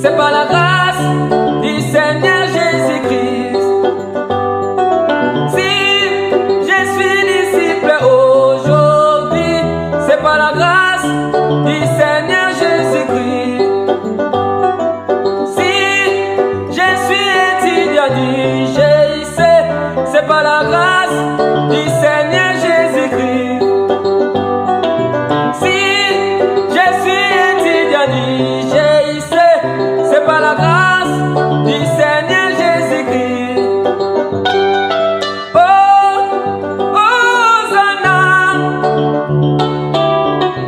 c'est par la grâce du Seigneur Jésus-Christ. Si je suis disciple aujourd'hui, c'est par la grâce du Seigneur Jésus-Christ. Si je suis étudiant du GIC, c'est par la grâce du Seigneur Jésus-Christ. Si je suis étudiant du GIC, c'est par la grâce du Seigneur Jésus-Christ. Oh, Hosanna.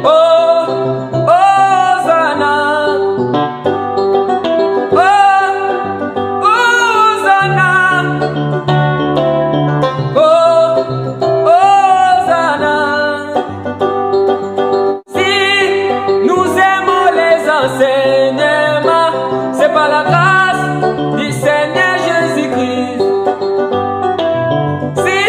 Oh, Hosanna. Oh, Hosanna. Oh, Hosanna. Si nous aimons les enseignements, c'est par la grâce du Seigneur Jésus-Christ. Si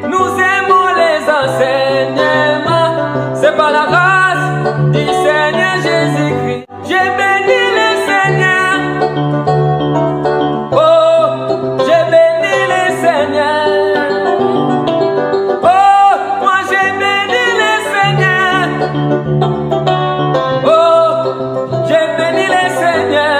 nous aimons les enseignements, c'est par la grâce du Seigneur Jésus-Christ. J'ai béni le Seigneur. Oh, j'ai béni le Seigneur. Oh, moi j'ai béni le Seigneur. Oh, j'ai béni le Seigneur.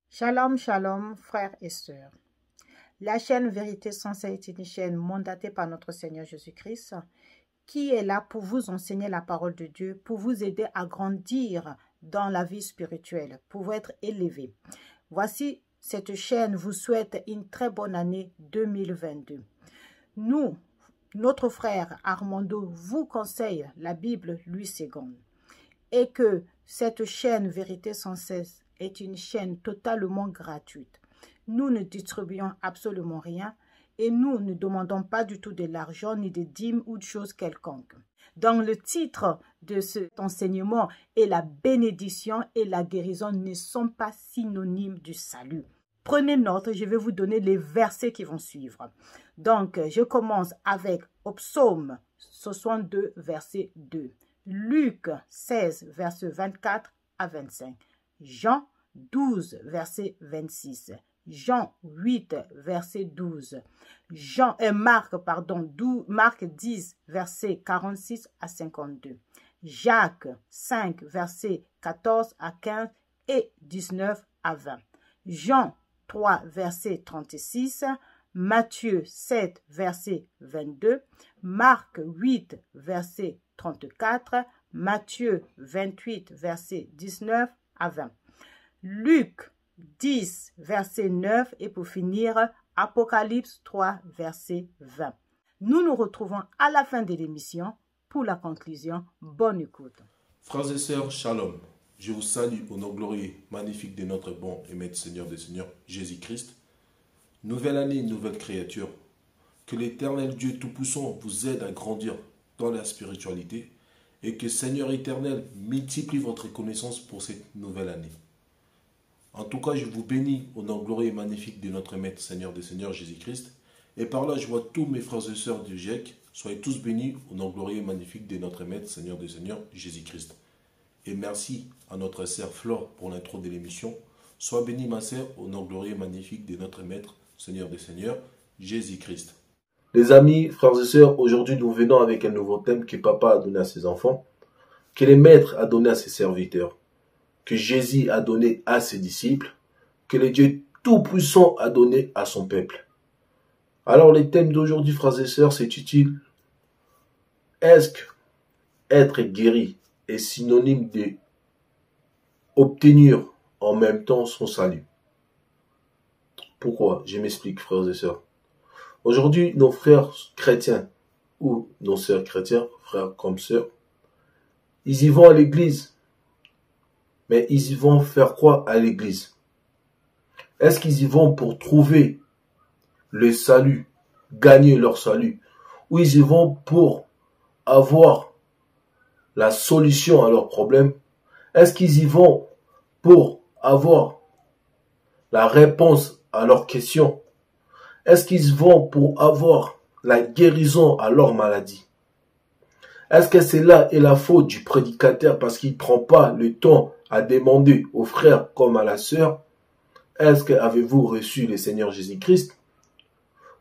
Shalom, shalom, frères et sœurs. La chaîne Vérité Sensée est une chaîne mandatée par notre Seigneur Jésus-Christ qui est là pour vous enseigner la parole de Dieu, pour vous aider à grandir dans la vie spirituelle, pour vous être élevé. Voici, cette chaîne vous souhaite une très bonne année 2022. Nous, notre frère Armando vous conseille la Bible Louis II et que cette chaîne Vérité sans cesse est une chaîne totalement gratuite. Nous ne distribuons absolument rien et nous ne demandons pas du tout de l'argent ni de dîmes ou de choses quelconques. Dans le titre de cet enseignement, et la bénédiction et la guérison ne sont pas synonymes du salut. Prenez note, je vais vous donner les versets qui vont suivre. Donc, je commence avec au psaume 62, verset 2. Luc 16, verset 24 à 25. Jean 12, verset 26. Jean 8, verset 12. Marc 10, verset 46 à 52. Jacques 5, verset 14 à 15 et 19 à 20. Jean 3, verset 36. Matthieu 7, verset 22. Marc 8, verset 34. Matthieu 28, verset 19 à 20. Luc 10, verset 9 et pour finir, Apocalypse 3, verset 20. Nous nous retrouvons à la fin de l'émission pour la conclusion. Bonne écoute. Frères et sœurs, shalom. Je vous salue au nom glorieux, magnifique de notre bon et maître Seigneur des Seigneurs, Jésus-Christ. Nouvelle année, nouvelle créature. Que l'Éternel Dieu Tout-Puissant vous aide à grandir dans la spiritualité et que Seigneur éternel multiplie votre connaissance pour cette nouvelle année. En tout cas, je vous bénis au nom glorieux et magnifique de notre Maître Seigneur des Seigneurs Jésus-Christ. Et par là, je vois tous mes frères et sœurs du GIEC. Soyez tous bénis au nom glorieux et magnifique de notre Maître Seigneur des Seigneurs Jésus-Christ. Et merci à notre sœur Flore pour l'intro de l'émission. Sois bénie ma sœur au nom glorieux et magnifique de notre Maître Seigneur des Seigneurs Jésus-Christ. Les amis, frères et sœurs, aujourd'hui nous venons avec un nouveau thème que Papa a donné à ses enfants, que le Maître a donné à ses serviteurs, que Jésus a donné à ses disciples, que le Dieu Tout-Puissant a donné à son peuple. Alors le thème d'aujourd'hui, frères et sœurs, c'est utile. Est-ce que être guéri est synonyme de obtenir en même temps son salut? Pourquoi? Je m'explique, frères et sœurs. Aujourd'hui, nos frères chrétiens ou nos sœurs chrétiens, frères comme sœurs, ils y vont à l'église. Mais ils y vont faire quoi à l'église? Est-ce qu'ils y vont pour trouver le salut, gagner leur salut? Ou ils y vont pour avoir la solution à leurs problèmes? Est-ce qu'ils y vont pour avoir la réponse à leurs questions? Est-ce qu'ils vont pour avoir la guérison à leur maladie? Est-ce que cela est la faute du prédicateur parce qu'il ne prend pas le temps à demander aux frères comme à la sœur? Est-ce que avez-vous reçu le Seigneur Jésus-Christ?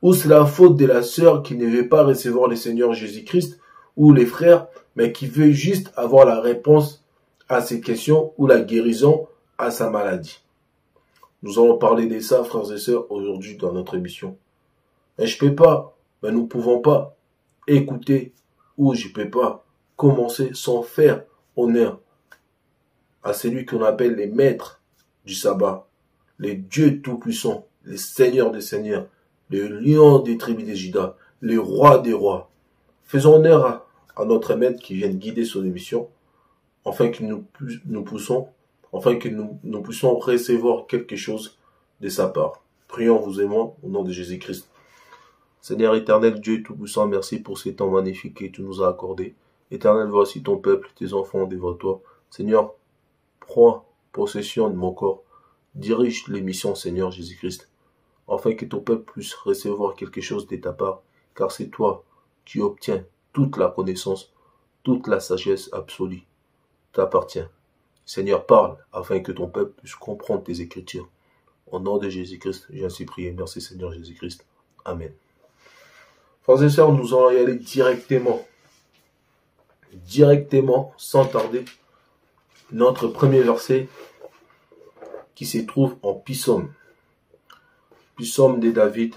Ou c'est la faute de la sœur qui ne veut pas recevoir le Seigneur Jésus-Christ ou les frères, mais qui veut juste avoir la réponse à ses questions ou la guérison à sa maladie? Nous allons parler de ça, frères et sœurs, aujourd'hui dans notre émission. Mais je peux pas, mais nous ne pouvons pas écouter ou je peux pas commencer sans faire honneur à celui qu'on appelle les maîtres du sabbat, les dieux tout-puissants, les seigneurs des seigneurs, les lions des tribus de Juda, les rois des rois. Faisons honneur à notre maître qui vient guider son émission, afin que nous puissions recevoir quelque chose de sa part. Prions vous et moi au nom de Jésus-Christ. Seigneur éternel, Dieu tout-puissant, merci pour ces temps magnifiques que tu nous as accordés. Éternel, voici ton peuple, tes enfants devant toi. Seigneur, prends possession de mon corps. Dirige l'émission, Seigneur Jésus-Christ, afin que ton peuple puisse recevoir quelque chose de ta part, car c'est toi qui obtiens toute la connaissance, toute la sagesse absolue t'appartient. Seigneur, parle, afin que ton peuple puisse comprendre tes Écritures. Au nom de Jésus-Christ, j'ai ainsi prié. Merci Seigneur Jésus-Christ. Amen. Frères et sœurs, nous allons y aller directement, sans tarder. Notre premier verset qui se trouve en Psaume. Psaume de David,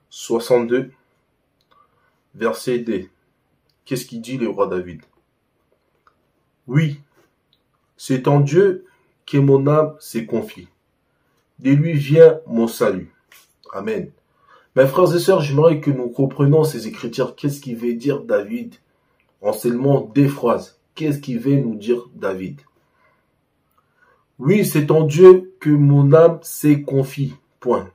62, verset 2. Qu'est-ce qu'il dit le roi David? Oui, c'est en Dieu que mon âme se confie. De lui vient mon salut. Amen. Mes frères et sœurs, j'aimerais que nous comprenions ces écritures. Qu'est-ce qu'il veut dire David? En seulement deux phrases. Qu'est-ce qu'il veut nous dire David? Oui, c'est en Dieu que mon âme se confie. Point.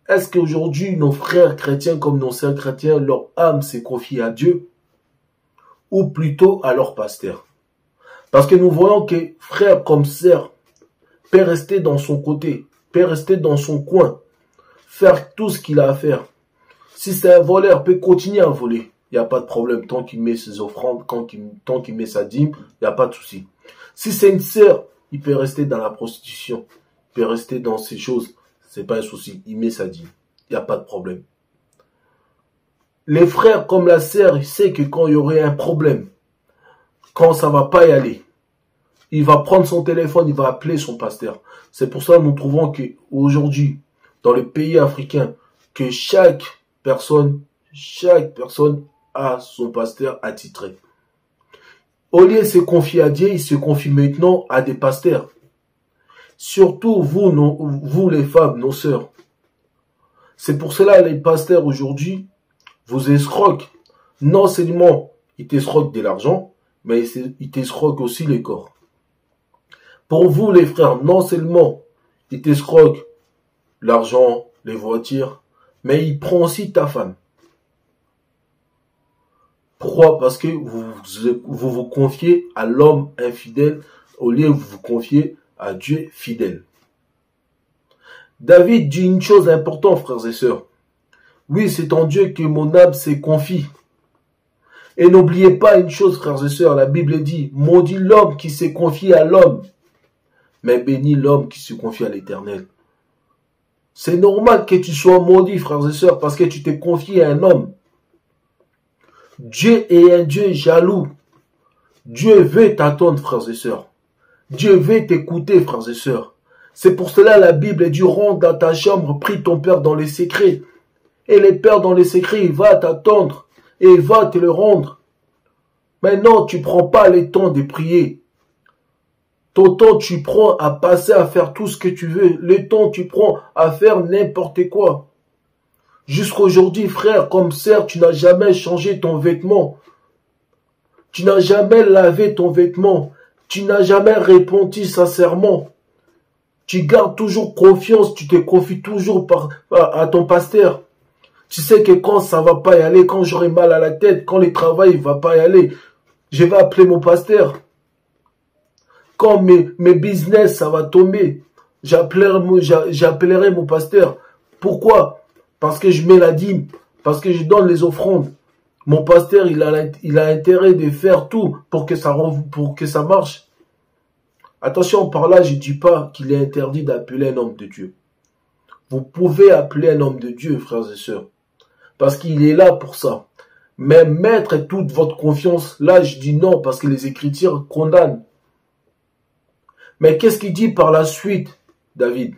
Est-ce qu'aujourd'hui, nos frères chrétiens comme nos sœurs chrétiens, leur âme se confie à Dieu? Ou plutôt à leur pasteur? Parce que nous voyons que frère comme sœur peut rester dans son côté, peut rester dans son coin, faire tout ce qu'il a à faire. Si c'est un voleur, peut continuer à voler. Il n'y a pas de problème. Tant qu'il met ses offrandes, tant qu'il met sa dîme, il n'y a pas de souci. Si c'est une sœur, il peut rester dans la prostitution. Il peut rester dans ces choses. C'est pas un souci. Il met sa dîme. Il n'y a pas de problème. Les frères comme la sœur, il sait que quand il y aurait un problème, quand ça va pas y aller, il va prendre son téléphone, il va appeler son pasteur. C'est pour ça que nous trouvons qu'aujourd'hui, dans les pays africains, que chaque personne a son pasteur attitré. Au lieu de se confier à Dieu, il se confie maintenant à des pasteurs. Surtout vous les femmes, nos sœurs. C'est pour cela les pasteurs aujourd'hui vous escroquent. Non seulement ils t'escroquent de l'argent, mais ils t'escroquent aussi le corps. Pour vous les frères, non seulement ils t'escroquent l'argent, les voitures, mais il prend aussi ta femme. Pourquoi? Parce que vous confiez à l'homme infidèle au lieu de vous confier à Dieu fidèle. David dit une chose importante, frères et sœurs. Oui, c'est en Dieu que mon âme se confie. Et n'oubliez pas une chose, frères et sœurs, la Bible dit, maudit l'homme qui se confie à l'homme, mais béni l'homme qui se confie à l'Éternel. C'est normal que tu sois maudit, frères et sœurs, parce que tu t'es confié à un homme. Dieu est un Dieu jaloux. Dieu veut t'attendre, frères et sœurs. Dieu veut t'écouter, frères et sœurs. C'est pour cela la Bible dit, rentre dans ta chambre, prie ton Père dans les secrets. Et le Père dans les secrets, il va t'attendre et il va te le rendre. Maintenant, tu prends pas le temps de prier. Ton temps, tu prends à passer à faire tout ce que tu veux. Le temps, tu prends à faire n'importe quoi. Jusqu'aujourd'hui, frère, comme sœur, tu n'as jamais changé ton vêtement. Tu n'as jamais lavé ton vêtement. Tu n'as jamais répondu sincèrement. Tu gardes toujours confiance, tu te confies toujours à ton pasteur. Tu sais que quand ça va pas y aller, quand j'aurai mal à la tête, quand le travail va pas y aller, je vais appeler mon pasteur. Quand mes business, ça va tomber, j'appellerai mon pasteur. Pourquoi? Parce que je mets la dîme, parce que je donne les offrandes. Mon pasteur, il a intérêt de faire tout pour que ça marche. Attention, par là, je ne dis pas qu'il est interdit d'appeler un homme de Dieu. Vous pouvez appeler un homme de Dieu, frères et sœurs, parce qu'il est là pour ça. Mais mettre toute votre confiance, là, je dis non, parce que les Écritures condamnent. Mais qu'est-ce qu'il dit par la suite, David?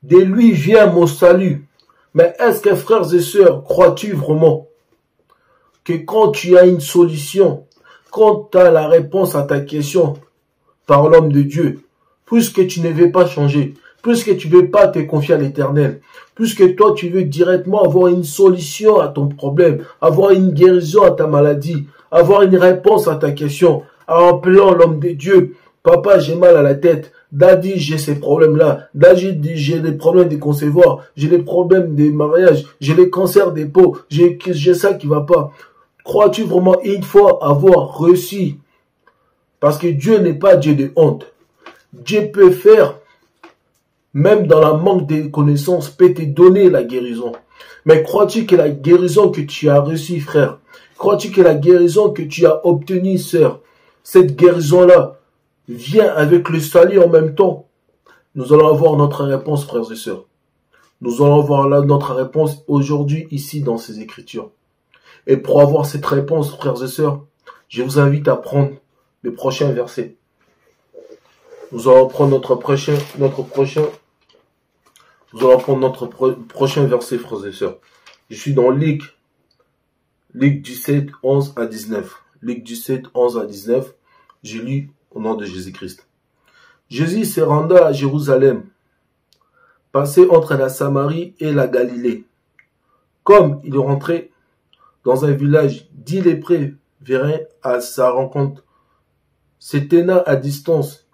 De lui vient mon salut. Mais est-ce que, frères et sœurs, crois-tu vraiment que quand tu as une solution, quand tu as la réponse à ta question par l'homme de Dieu, puisque tu ne veux pas changer, puisque tu ne veux pas te confier à l'Éternel, puisque toi tu veux directement avoir une solution à ton problème, avoir une guérison à ta maladie, avoir une réponse à ta question, en appelant l'homme de Dieu, papa j'ai mal à la tête, daddy j'ai ces problèmes-là, daddy j'ai des problèmes de concevoir, j'ai des problèmes de mariage, j'ai les cancers des peaux, j'ai ça qui va pas. Crois-tu vraiment une fois avoir réussi? Parce que Dieu n'est pas Dieu de honte. Dieu peut faire, même dans la manque de connaissances, peut te donner la guérison. Mais crois-tu que la guérison que tu as reçue, frère, crois-tu que la guérison que tu as obtenue, sœur, cette guérison-là vient avec le salut en même temps? Nous allons avoir notre réponse, frères et sœurs. Nous allons avoir là notre réponse aujourd'hui, ici, dans ces Écritures. Et pour avoir cette réponse, frères et sœurs, je vous invite à prendre le prochain verset. Nous allons prendre notre prochain verset, frères et sœurs. Je suis dans Luc 17, 11 à 19. Luc 17, 11 à 19. J'ai lu au nom de Jésus-Christ. Jésus se renda à Jérusalem, passé entre la Samarie et la Galilée. Comme il rentrait dans un village, 10 lépreux vinrent à sa rencontre. Se tenant à distance,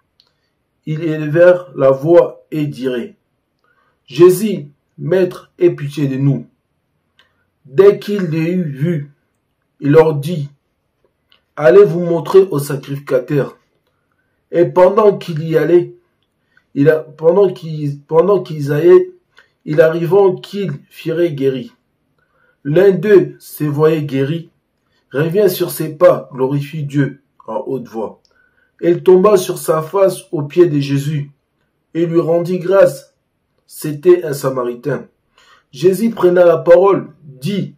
ils élevèrent la voix et diraient: Jésus, Maître, aie pitié de nous. Dès qu'il les eut vus, il leur dit: Allez vous montrer au sacrificateur. Et pendant qu'il y allait, pendant qu'ils allaient, il arrivant qu'ils furent guéris. L'un d'eux se voyait guéri, revient sur ses pas, glorifie Dieu en haute voix. Il tomba sur sa face aux pieds de Jésus et lui rendit grâce. C'était un Samaritain. Jésus prenant la parole, dit: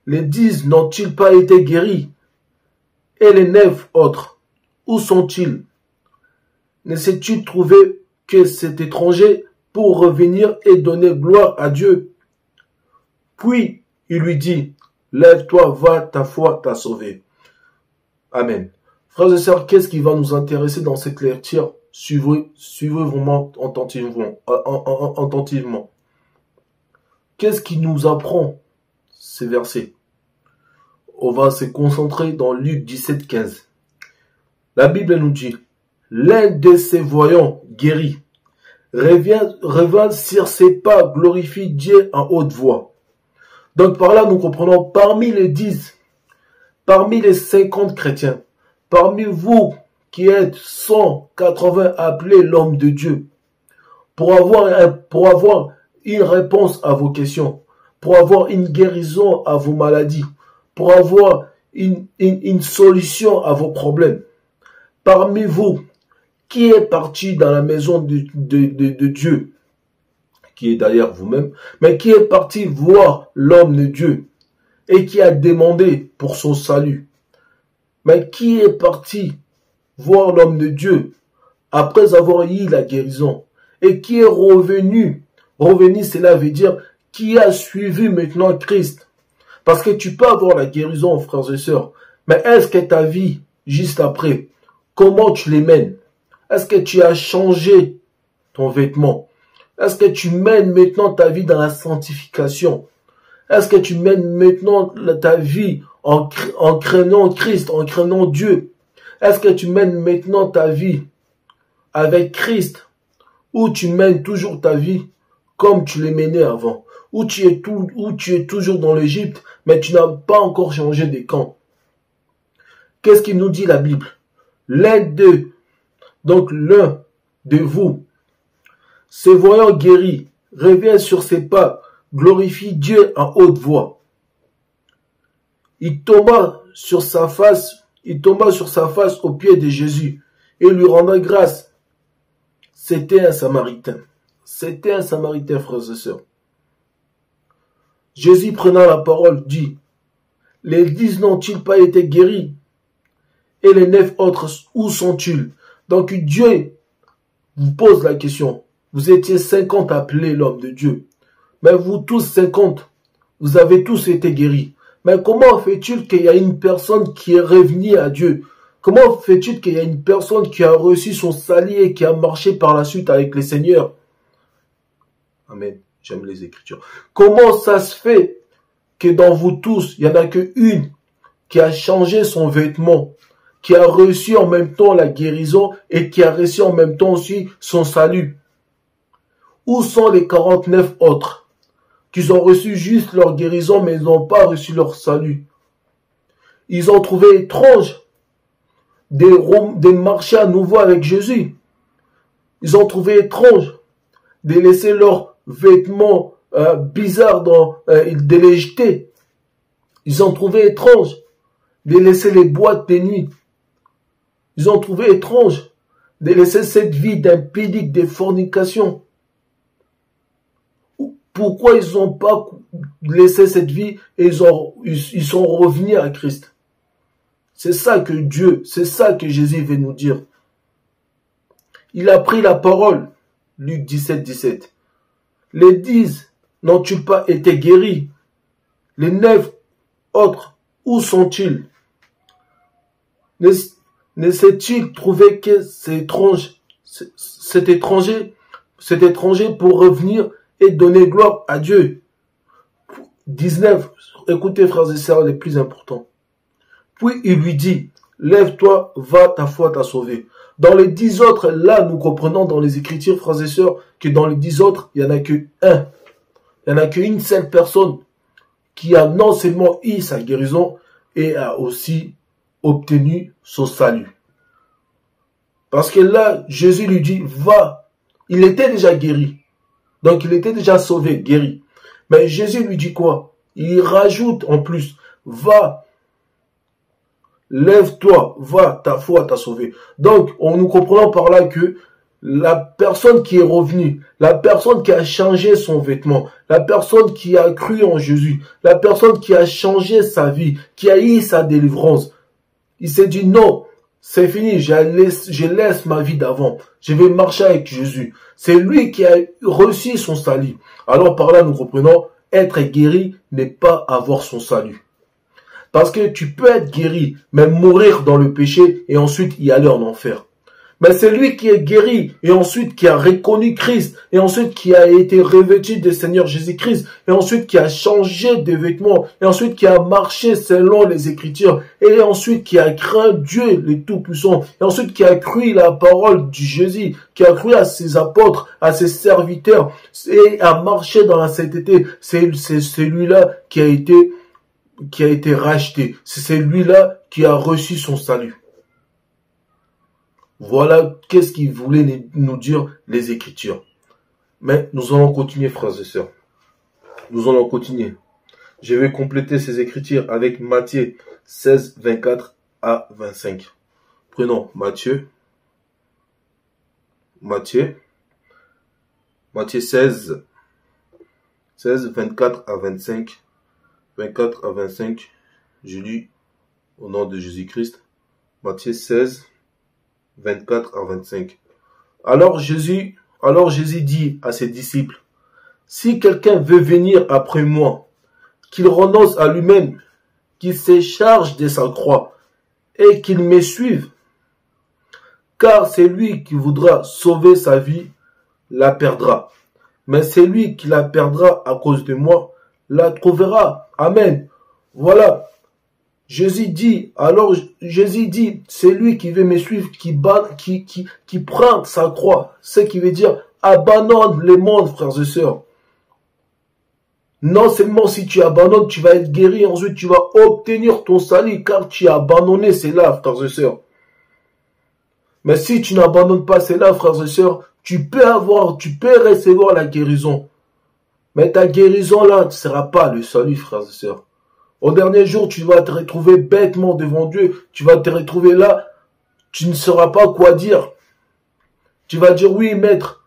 Les 10 n'ont-ils pas été guéris? Et les 9 autres, où sont-ils? Ne s'est-il trouvé que cet étranger pour revenir et donner gloire à Dieu? Puis il lui dit: Lève-toi, va, ta foi t'a sauvé. Amen. Frères et sœurs, qu'est-ce qui va nous intéresser dans cette lecture? Suivez vraiment attentivement. Qu'est-ce qui nous apprend ces versets? On va se concentrer dans Luc 17, 15. La Bible nous dit: L'un de ses voyants guéris revint sur ses pas, glorifie Dieu en haute voix. Donc par là, nous comprenons, parmi les 10, parmi les 50 chrétiens, parmi vous qui êtes 180 appelés l'homme de Dieu, pour avoir une réponse à vos questions, pour avoir une guérison à vos maladies, pour avoir une solution à vos problèmes. Parmi vous, qui est parti dans la maison de Dieu, qui est d'ailleurs vous-même, mais qui est parti voir l'homme de Dieu et qui a demandé pour son salut. Mais qui est parti voir l'homme de Dieu après avoir eu la guérison et qui est revenu. Revenu, cela veut dire qui a suivi maintenant Christ. Parce que tu peux avoir la guérison, frères et sœurs, mais est-ce que ta vie, juste après, comment tu les mènes? Est-ce que tu as changé ton vêtement? Est-ce que tu mènes maintenant ta vie dans la sanctification? Est-ce que tu mènes maintenant ta vie en craignant Christ, en craignant Dieu? Est-ce que tu mènes maintenant ta vie avec Christ? Ou tu mènes toujours ta vie comme tu l'as menée avant? où tu es toujours dans l'Égypte, mais tu n'as pas encore changé de camp. Qu'est-ce qu'il nous dit la Bible? L'un de vous, se voyant guéri, revient sur ses pas, glorifie Dieu en haute voix. Il tomba sur sa face aux pieds de Jésus et lui rendant grâce. C'était un Samaritain. C'était un Samaritain, frères et sœurs. Jésus prenant la parole dit, les 10 n'ont-ils pas été guéris? Et les 9 autres, où sont-ils? Donc Dieu vous pose la question. Vous étiez 50 appelés l'homme de Dieu. Mais vous tous 50, vous avez tous été guéris. Mais comment fait-il qu'il y a une personne qui est revenue à Dieu? Comment fait-il qu'il y a une personne qui a reçu son salut et qui a marché par la suite avec le Seigneur? Amen. J'aime les Écritures. Comment ça se fait que dans vous tous, il n'y en a qu'une qui a changé son vêtement, qui a reçu en même temps la guérison et qui a reçu en même temps aussi son salut? Où sont les 49 autres qui ont reçu juste leur guérison mais ils n'ont pas reçu leur salut? Ils ont trouvé étrange de marcher à nouveau avec Jésus. Ils ont trouvé étrange de laisser leurs vêtements bizarres de les jeter. Ils ont trouvé étrange de laisser les boîtes de nuit. Ils ont trouvé étrange de laisser cette vie d'impudique, de fornication. Pourquoi ils n'ont pas laissé cette vie et ils sont revenus à Christ? C'est ça que Jésus veut nous dire. Il a pris la parole, Luc 17, 17. Les 10 n'ont-ils pas été guéris? Les 9 autres, où sont-ils? Ne s'est-il trouvé que cet étranger pour revenir et donner gloire à Dieu? 19, écoutez frères et sœurs les plus importants. Puis il lui dit, lève-toi, va, ta foi t'a sauvé. Dans les 10 autres, là nous comprenons dans les Écritures, frères et sœurs, que dans les 10 autres, il n'y en a que un. Il n'y en a qu'une seule personne qui a non seulement eu sa guérison et a aussi obtenu son salut. Parce que là, Jésus lui dit, va. Il était déjà guéri. Donc il était déjà sauvé, guéri. Mais Jésus lui dit quoi? Il rajoute en plus, va, lève-toi, va, ta foi t'a sauvé. Donc nous comprenons par là que la personne qui est revenue, la personne qui a changé son vêtement, la personne qui a cru en Jésus, la personne qui a changé sa vie, qui a eu sa délivrance, il s'est dit non, c'est fini, je laisse ma vie d'avant, je vais marcher avec Jésus. C'est lui qui a reçu son salut. Alors par là nous comprenons, être guéri n'est pas avoir son salut. Parce que tu peux être guéri, mais mourir dans le péché et ensuite y aller en enfer. Mais c'est lui qui est guéri et ensuite qui a reconnu Christ et ensuite qui a été revêtu du Seigneur Jésus-Christ et ensuite qui a changé de vêtements et ensuite qui a marché selon les Écritures et ensuite qui a craint Dieu le Tout-Puissant et ensuite qui a cru la parole du Jésus, qui a cru à ses apôtres, à ses serviteurs et a marché dans la sainteté. C'est celui-là qui a été racheté. C'est celui-là qui a reçu son salut. Voilà qu'est-ce qu'il voulait nous dire les Écritures. Mais nous allons continuer, frères et sœurs. Nous allons continuer. Je vais compléter ces Écritures avec Matthieu 16, 24 à 25. Prenons Matthieu 16, 24 à 25. 24 à 25, je lis au nom de Jésus-Christ. Matthieu 16, 24 à 25. Alors Jésus dit à ses disciples, si quelqu'un veut venir après moi, qu'il renonce à lui-même, qu'il se charge de sa croix et qu'il me suive. Car c'est lui qui voudra sauver sa vie, la perdra. Mais celui qui la perdra à cause de moi, la trouvera. Amen. Voilà. Jésus dit, c'est lui qui veut me suivre, qui prend sa croix. Ce qui veut dire, abandonne le monde, frères et sœurs. Non seulement si tu abandonnes, tu vas être guéri, ensuite tu vas obtenir ton salut, car tu as abandonné, c'est là, frères et sœurs. Mais si tu n'abandonnes pas, c'est là, frères et sœurs, tu peux recevoir la guérison. Mais ta guérison là ne sera pas le salut, frères et sœurs. Au dernier jour, tu vas te retrouver bêtement devant Dieu. Tu vas te retrouver là, tu ne sauras pas quoi dire. Tu vas dire, oui, maître,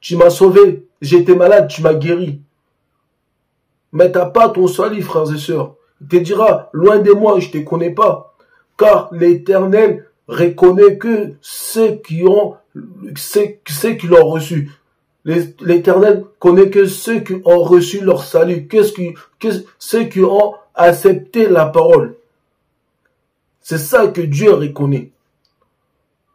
tu m'as sauvé, j'étais malade, tu m'as guéri. Mais tu n'as pas ton salut, frères et sœurs. Il te dira, loin de moi, je ne te connais pas. Car l'Éternel reconnaît que ceux qui l'ont reçu. L'Éternel connaît que ceux qui ont reçu leur salut, ceux qui ont accepté la parole. C'est ça que Dieu reconnaît.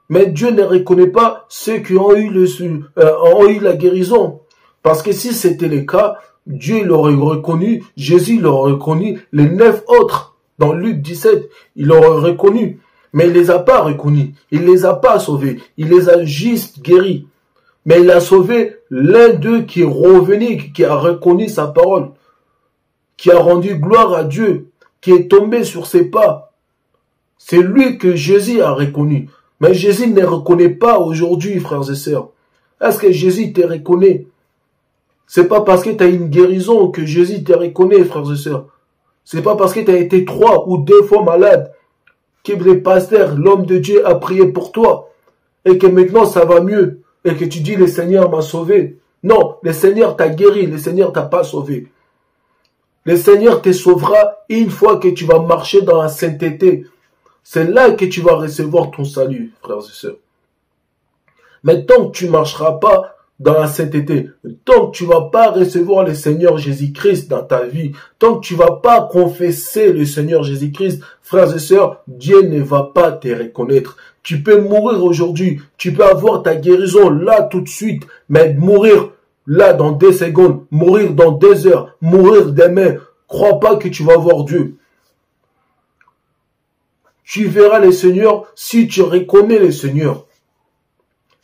Mais Dieu ne reconnaît pas ceux qui ont eu la guérison. Parce que si c'était le cas, Dieu l'aurait reconnu, Jésus l'aurait reconnu, les 9 autres, dans Luc 17, il l'aurait reconnu. Mais il les a pas reconnus, il les a pas sauvés, il les a juste guéris. Mais il a sauvé l'un d'eux qui est revenu, qui a reconnu sa parole, qui a rendu gloire à Dieu, qui est tombé sur ses pas. C'est lui que Jésus a reconnu. Mais Jésus ne reconnaît pas aujourd'hui, frères et sœurs. Est-ce que Jésus te reconnaît? C'est pas parce que tu as une guérison que Jésus te reconnaît, frères et sœurs. C'est pas parce que tu as été 3 ou 2 fois malade que le pasteur, l'homme de Dieu, a prié pour toi et que maintenant ça va mieux et que tu dis le Seigneur m'a sauvé. Non, le Seigneur t'a guéri, le Seigneur t'a pas sauvé. Le Seigneur te sauvera une fois que tu vas marcher dans la sainteté. C'est là que tu vas recevoir ton salut, frères et sœurs. Mais tant que tu ne marcheras pas dans la sainteté, tant que tu ne vas pas recevoir le Seigneur Jésus-Christ dans ta vie, tant que tu ne vas pas confesser le Seigneur Jésus-Christ, frères et sœurs, Dieu ne va pas te reconnaître. Tu peux mourir aujourd'hui, tu peux avoir ta guérison là tout de suite, mais mourir là dans 2 secondes, mourir dans 2 heures, mourir demain, crois pas que tu vas voir Dieu. Tu verras le Seigneur si tu reconnais le Seigneur.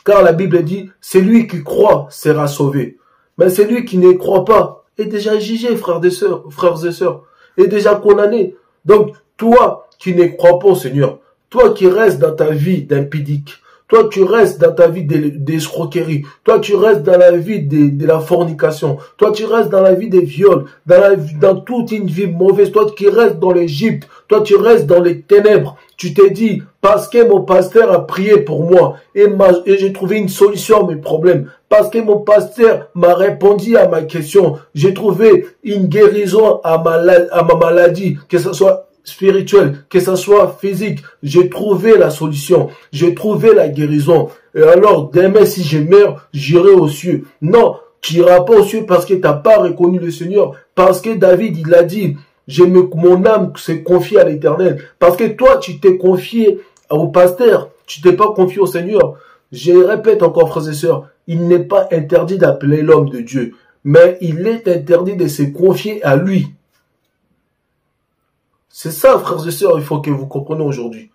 Car la Bible dit, celui qui croit sera sauvé. Mais celui qui ne croit pas est déjà jugé, frères et sœurs, est déjà condamné. Donc, toi qui ne crois pas au Seigneur, toi qui restes dans ta vie d'impudique, toi tu restes dans ta vie d'escroquerie, toi tu restes dans la vie de la fornication, toi tu restes dans la vie des viols, dans toute une vie mauvaise, toi qui restes dans l'Égypte, toi tu restes dans les ténèbres, tu t'es dit, parce que mon pasteur a prié pour moi et j'ai trouvé une solution à mes problèmes, parce que mon pasteur m'a répondu à ma question, j'ai trouvé une guérison à ma maladie, que ce soit spirituel, que ça soit physique, j'ai trouvé la solution, j'ai trouvé la guérison. Et alors, demain, si je meurs, j'irai aux cieux. Non, tu n'iras pas aux cieux parce que tu n'as pas reconnu le Seigneur. Parce que David, il a dit, mon âme s'est confiée à l'Éternel. Parce que toi, tu t'es confié au pasteur, tu t'es pas confié au Seigneur. Je répète encore, frères et sœurs, il n'est pas interdit d'appeler l'homme de Dieu, mais il est interdit de se confier à lui. C'est ça, frères et sœurs, il faut que vous compreniez aujourd'hui.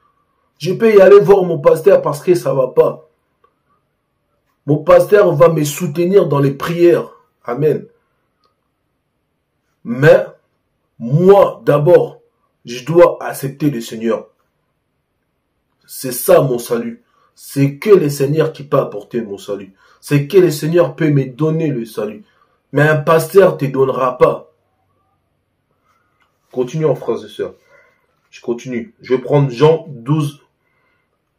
Je peux y aller voir mon pasteur parce que ça va pas. Mon pasteur va me soutenir dans les prières. Amen. Mais, moi, d'abord, je dois accepter le Seigneur. C'est ça mon salut. C'est que le Seigneur qui peut apporter mon salut. C'est que le Seigneur peut me donner le salut. Mais un pasteur ne te donnera pas. Continuons, frères et sœurs. Je continue. Je vais prendre Jean 12,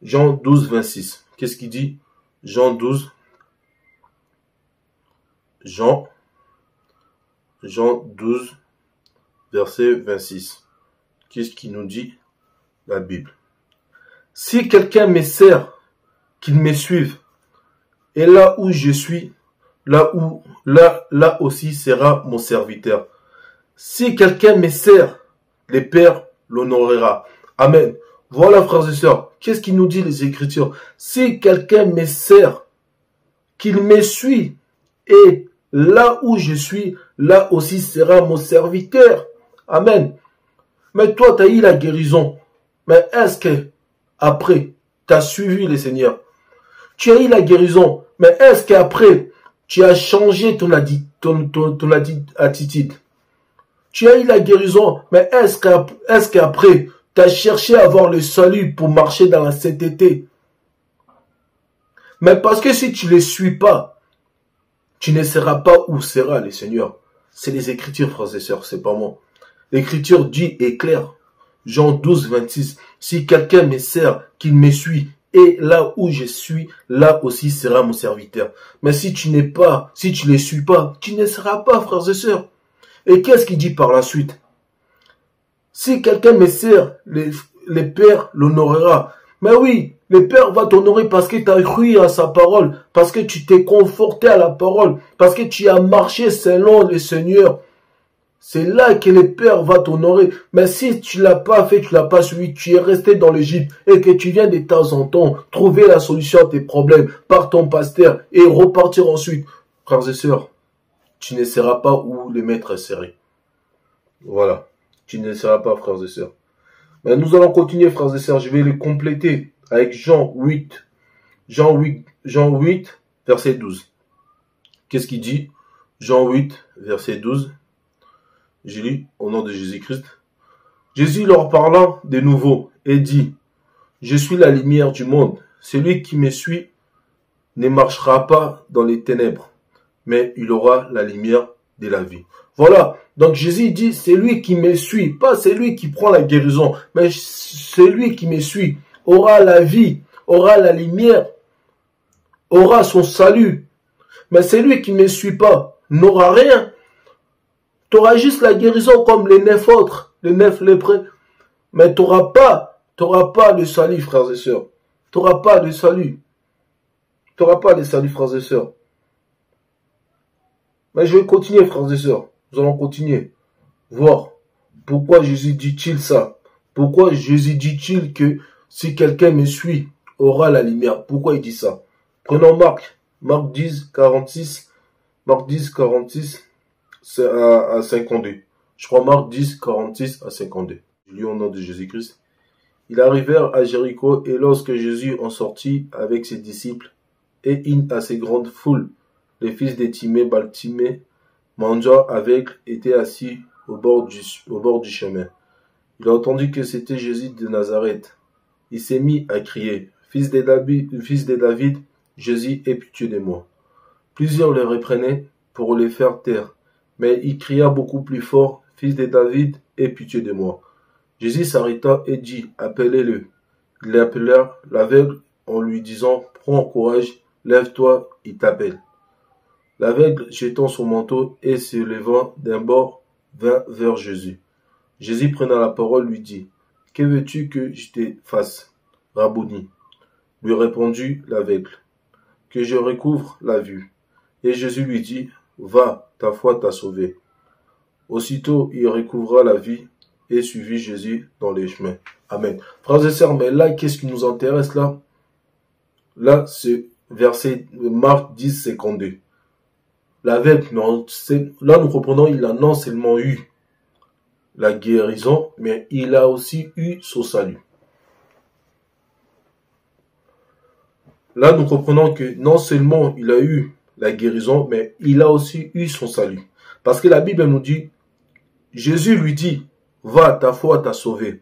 26. Qu'est-ce qu'il dit? Jean 12, verset 26. Qu'est-ce qu'il nous dit la Bible? Si quelqu'un me sert, qu'il me suive. Et là où je suis, là aussi sera mon serviteur. Si quelqu'un me sert, le Père l'honorera. Amen. Voilà, frères et sœurs. Qu'est-ce qu'il nous dit les Écritures? Si quelqu'un me sert, qu'il me suit, et là où je suis, là aussi sera mon serviteur. Amen. Mais toi, tu as eu la guérison. Mais est-ce que, après, tu as suivi le Seigneur? Tu as eu la guérison. Mais est-ce qu'après, tu as changé ton attitude? Tu as eu la guérison, mais est-ce qu'après, tu as cherché à avoir le salut pour marcher dans la sainteté? Mais parce que si tu ne les suis pas, tu ne sauras pas où sera le Seigneur. C'est les Écritures, frères et sœurs, c'est pas moi. L'Écriture dit et clair, Jean 12, 26, si quelqu'un me sert, qu'il me suit, et là où je suis, là aussi sera mon serviteur. Mais si tu les suis pas, tu ne seras pas, frères et sœurs. Et qu'est-ce qu'il dit par la suite? Si quelqu'un me sert, le Père l'honorera. Mais oui, le Père va t'honorer parce que tu as cru à sa parole, parce que tu t'es conforté à la parole, parce que tu as marché selon le Seigneur. C'est là que le Père va t'honorer. Mais si tu l'as pas fait, tu l'as pas suivi, tu es resté dans l'Égypte et que tu viens de temps en temps trouver la solution à tes problèmes par ton pasteur et repartir ensuite, frères et sœurs, tu ne sauras pas où le maître est serré. Voilà. Tu ne sauras pas, frères et sœurs. Mais nous allons continuer, frères et sœurs. Je vais le compléter avec Jean 8, verset 12. Qu'est-ce qu'il dit? Jean 8, verset 12. Je lis au nom de Jésus-Christ. Jésus leur parla de nouveau et dit, je suis la lumière du monde. Celui qui me suit ne marchera pas dans les ténèbres, mais il aura la lumière de la vie. Voilà. Donc Jésus dit, c'est lui qui me suit, pas c'est lui qui prend la guérison, mais celui qui me suit aura la vie, aura la lumière, aura son salut. Mais celui qui ne me suit pas n'aura rien. Tu auras juste la guérison comme les 9 autres, les 9 lépreux. Mais tu n'auras pas le salut, frères et sœurs. Tu n'auras pas le salut. Tu n'auras pas le salut, frères et sœurs. Mais je vais continuer, frères et sœurs. Nous allons continuer. Voir pourquoi Jésus dit-il ça. Pourquoi Jésus dit-il que si quelqu'un me suit, aura la lumière. Pourquoi il dit ça? Prenons Marc. Marc 10, 46. Marc 10, 46 à 52. Je crois Marc 10, 46 à 52. Je lis au nom de Jésus-Christ. Ils arrivèrent à Jéricho et lorsque Jésus en sortit avec ses disciples et une assez grande foule, les fils de Timée, Baltimée, mendiant aveugle, étaient assis au bord du chemin. Il a entendu que c'était Jésus de Nazareth. Il s'est mis à crier, fils de David, Jésus, aie pitié de moi. Plusieurs le reprenaient pour le faire taire, mais il cria beaucoup plus fort, fils de David, aie pitié de moi. Jésus s'arrêta et dit, appelez-le. Ils l'appelèrent l'aveugle en lui disant, prends courage, lève-toi, il t'appelle. L'aveugle, jetant son manteau et se levant d'un bord, vint vers Jésus. Jésus prenant la parole lui dit, que veux-tu que je te fasse, Rabouni? Lui répondit l'aveugle, que je recouvre la vue. Et Jésus lui dit, va, ta foi t'a sauvé. Aussitôt, il recouvra la vie et suivit Jésus dans les chemins. Amen. Frères et sœurs, mais là, qu'est-ce qui nous intéresse là? Là, c'est verset Marc 10, 52. L'aveugle, là nous comprenons, il a non seulement eu la guérison, mais il a aussi eu son salut. Là nous comprenons que non seulement il a eu la guérison, mais il a aussi eu son salut. Parce que la Bible nous dit, Jésus lui dit, va, ta foi t'a sauvé.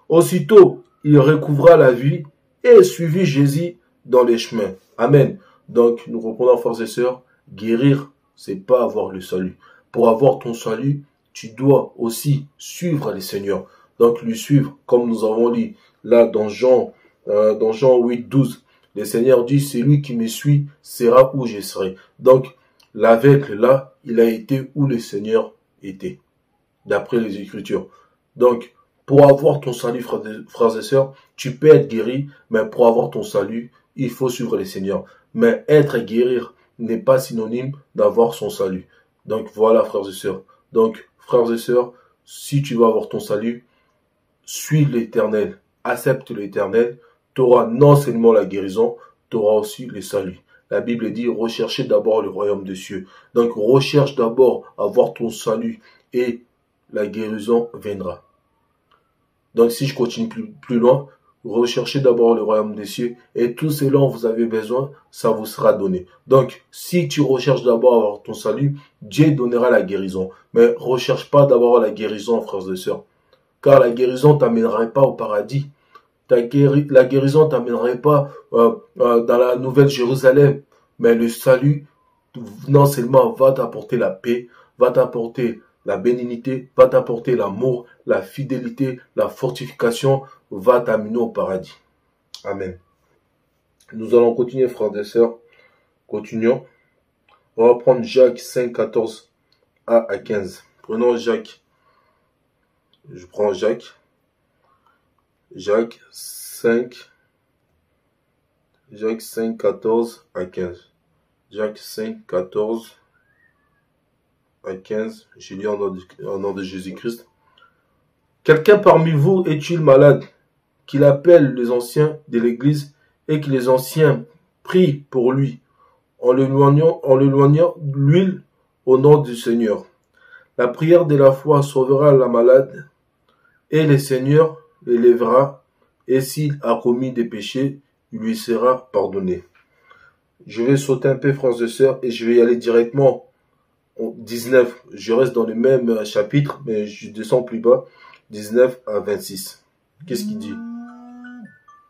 Aussitôt, il recouvra la vie et suivit Jésus dans les chemins. Amen. Donc, nous reprenons, frères et sœurs, guérir, c'est pas avoir le salut. Pour avoir ton salut, tu dois aussi suivre le Seigneur. Donc, lui suivre, comme nous avons lu là dans Jean 8, 12. Le Seigneur dit, celui qui me suit sera où je serai. Donc, l'aveugle là, il a été où le Seigneur était, d'après les Écritures. Donc, pour avoir ton salut, frères et sœurs, tu peux être guéri, mais pour avoir ton salut, il faut suivre le Seigneur. Mais être et guérir n'est pas synonyme d'avoir son salut. Donc, voilà, frères et sœurs. Donc, frères et sœurs, si tu veux avoir ton salut, suis l'Éternel, accepte l'Éternel, tu auras non seulement la guérison, tu auras aussi le salut. La Bible dit, recherchez d'abord le royaume des cieux. Donc, recherche d'abord avoir ton salut et la guérison viendra. Donc, si je continue plus loin, recherchez d'abord le royaume des cieux et tout ce dont vous avez besoin, ça vous sera donné. Donc, si tu recherches d'abord avoir ton salut, Dieu donnera la guérison. Mais recherche pas d'abord la guérison, frères et sœurs. Car la guérison t'amènerait pas au paradis. La guérison t'amènerait pas dans la nouvelle Jérusalem. Mais le salut, non seulement va t'apporter la paix, va t'apporter la bénignité, va t'apporter l'amour, la fidélité, la fortification, va t'amener au paradis. Amen. Nous allons continuer, frères et sœurs. Continuons. On va prendre Jacques 5, 14 à 15. Prenons Jacques. Je prends Jacques. Jacques 5, 14 à 15. Jacques 5, 14 à 15. Je lis au nom de Jésus-Christ. Quelqu'un parmi vous est-il malade, qu'il appelle les anciens de l'église et que les anciens prient pour lui, en l'éloignant l'huile au nom du Seigneur. La prière de la foi sauvera la malade, et le Seigneur l'élèvera, et s'il a commis des péchés, il lui sera pardonné. Je vais sauter un peu, frères et sœurs, et je vais y aller directement au 19. Je reste dans le même chapitre, mais je descends plus bas, 19 à 26. Qu'est-ce qu'il dit?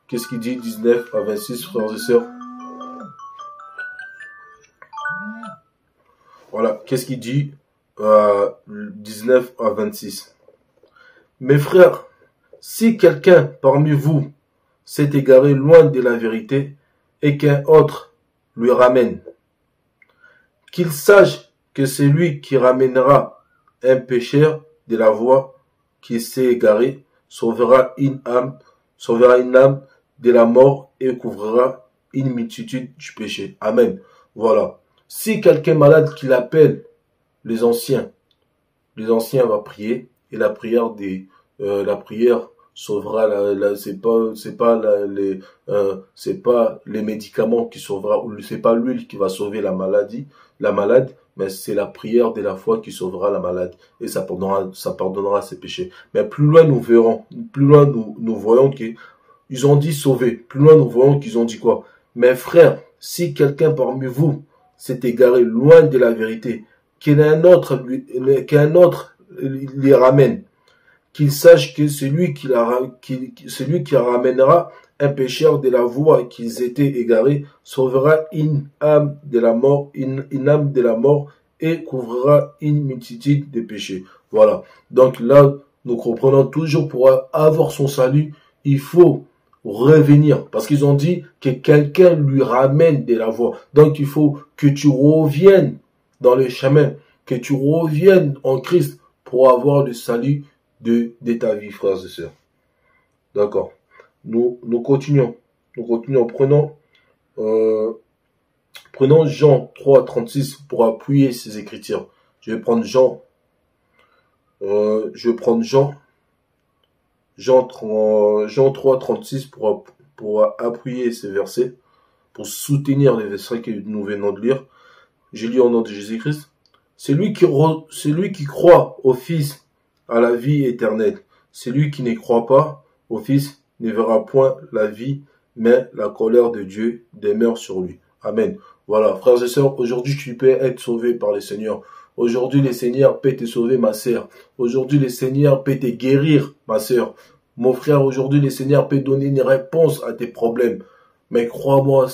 Qu'est-ce qu'il dit, 19 à 26, frères et sœurs? Voilà, qu'est-ce qu'il dit, 19 à 26. Mes frères, si quelqu'un parmi vous s'est égaré loin de la vérité et qu'un autre lui ramène, qu'il sache que c'est lui qui ramènera un pécheur de la voie qui s'est égaré, sauvera une âme de la mort et couvrira une multitude du péché. Amen. Voilà. Si quelqu'un est malade qu'il appelle les anciens vont prier et la prière sauvera c'est pas les médicaments qui sauvera, ou c'est pas l'huile qui va sauver la malade, mais c'est la prière de la foi qui sauvera la malade et ça pardonnera ses péchés. Mais plus loin nous voyons qu'ils ont dit sauver. Plus loin nous voyons qu'ils ont dit quoi? Mes frères, si quelqu'un parmi vous s'est égaré loin de la vérité, qu'un autre les ramène, qu'il sache que celui qui ramènera un pécheur de la voie qu'ils étaient égarés, sauvera une âme de la mort et couvrira une multitude de péchés. Voilà. Donc là, nous comprenons toujours pour avoir son salut, il faut revenir. Parce qu'ils ont dit que quelqu'un lui ramène de la voie. Donc il faut que tu reviennes dans le chemin, que tu reviennes en Christ pour avoir le salut de ta vie, frères et sœurs. D'accord. Nous continuons. Prenons Jean 3, 36 pour appuyer ces écritures. Je vais prendre Jean 3, 36 pour appuyer ces versets, pour soutenir les versets que nous venons de lire. Je lis au nom de Jésus-Christ. Celui qui croit au Fils a la vie éternelle. Celui qui ne croit pas au Fils ne verra point la vie, mais la colère de Dieu demeure sur lui. Amen. Voilà, frères et sœurs, aujourd'hui tu peux être sauvé par le Seigneur. Aujourd'hui le Seigneur peut te sauver, ma sœur. Aujourd'hui le Seigneur peut te guérir, ma sœur. Mon frère, aujourd'hui le Seigneur peut donner une réponse à tes problèmes. Mais crois-moi,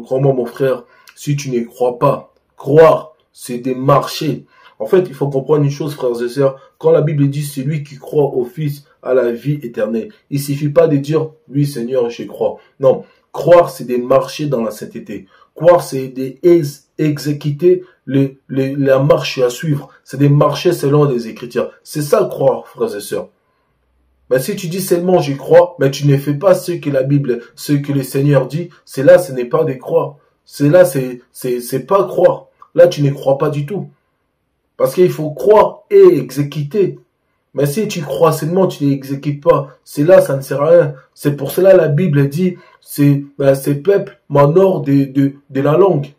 mon frère, si tu ne crois pas, croire, c'est des marchés. En fait, il faut comprendre une chose, frères et sœurs. Quand la Bible dit celui qui croit au Fils a la vie éternelle, il suffit pas de dire oui Seigneur, je crois. Non, croire c'est des marcher dans la sainteté. Croire c'est exécuter la marche à suivre. C'est des marcher selon les Écritures. C'est ça croire, frères et sœurs. Mais si tu dis seulement je crois, mais tu ne fais pas ce que la Bible, ce que le Seigneur dit, c'est là, ce n'est pas de croire. C'est pas croire. Là, tu ne crois pas du tout. Parce qu'il faut croire et exécuter. Mais si tu crois seulement, tu n'exécutes pas. C'est là, ça ne sert à rien. C'est pour cela la Bible dit, ces peuples m'honorent de la langue.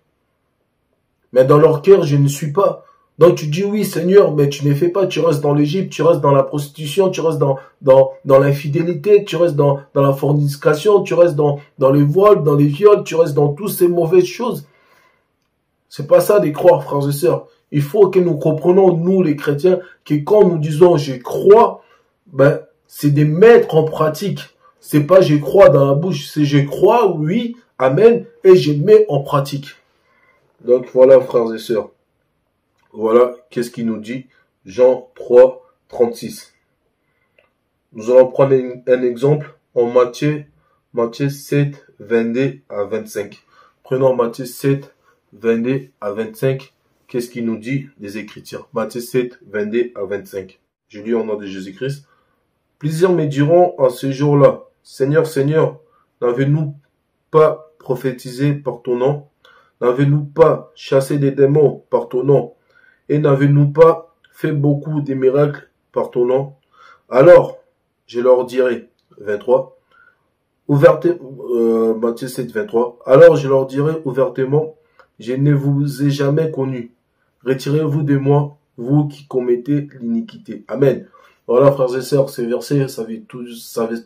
Mais dans leur cœur, je ne suis pas. Donc tu dis oui Seigneur, mais tu ne fais pas, tu restes dans l'Égypte, tu restes dans la prostitution, tu restes dans l'infidélité, tu restes dans la fornication, tu restes dans les vols, dans les viols, tu restes dans toutes ces mauvaises choses. C'est pas ça de croire, frères et sœurs. Il faut que nous comprenions, nous les chrétiens, que quand nous disons je crois, ben c'est de mettre en pratique. C'est pas je crois dans la bouche, c'est je crois, oui, amen, et je mets en pratique. Donc voilà, frères et sœurs. Voilà, qu'est-ce qu'il nous dit? Jean 3, 36. Nous allons prendre un exemple en Matthieu 7, 22 à 25. Prenons Matthieu 7, 22 à 25. Qu'est-ce qu'il nous dit des Écritures? Matthieu 7, 22 à 25. Je lis au nom de Jésus-Christ. Plusieurs me diront en ce jour-là, Seigneur, Seigneur, n'avez-nous pas prophétisé par ton nom? N'avez-nous pas chassé des démons par ton nom? Et n'avez-nous pas fait beaucoup de miracles par ton nom? Alors, je leur dirai, 23, Matthieu 7, 23, alors je leur dirai ouvertement, je ne vous ai jamais connu. Retirez-vous de moi, vous qui commettez l'iniquité. Amen. Voilà, frères et sœurs, ces versets, ça veut